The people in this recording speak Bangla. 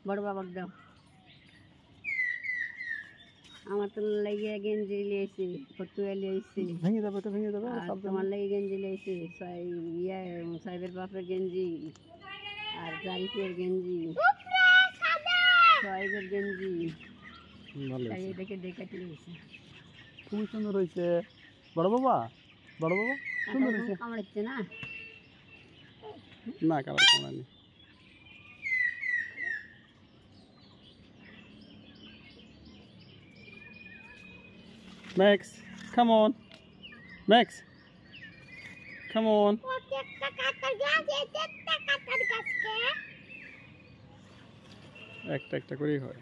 বড় বাবার দাও। আমার তো লাগিয়ে গেঞ্জি লিয়েছি, ফটুয়া লিয়েছি, ভেঙে যাবে, এটা ভেঙে যাবে। আর তোমার লাগে গেঞ্জি লিয়েছি, সাহেবের বাপের গেঞ্জি, আর জারিফের গেঞ্জি, সাহেবের গেঞ্জি, দেখে দেখে লিয়েছি। খুবই সুন্দর হয়েছে বড় বাবা, বড় বাবা সুন্দর হয়েছে। কামড়াচ্ছে না? না, কামড় কামড়ানি। Max, come on. Max, come on. একটা একটা করেই হয়।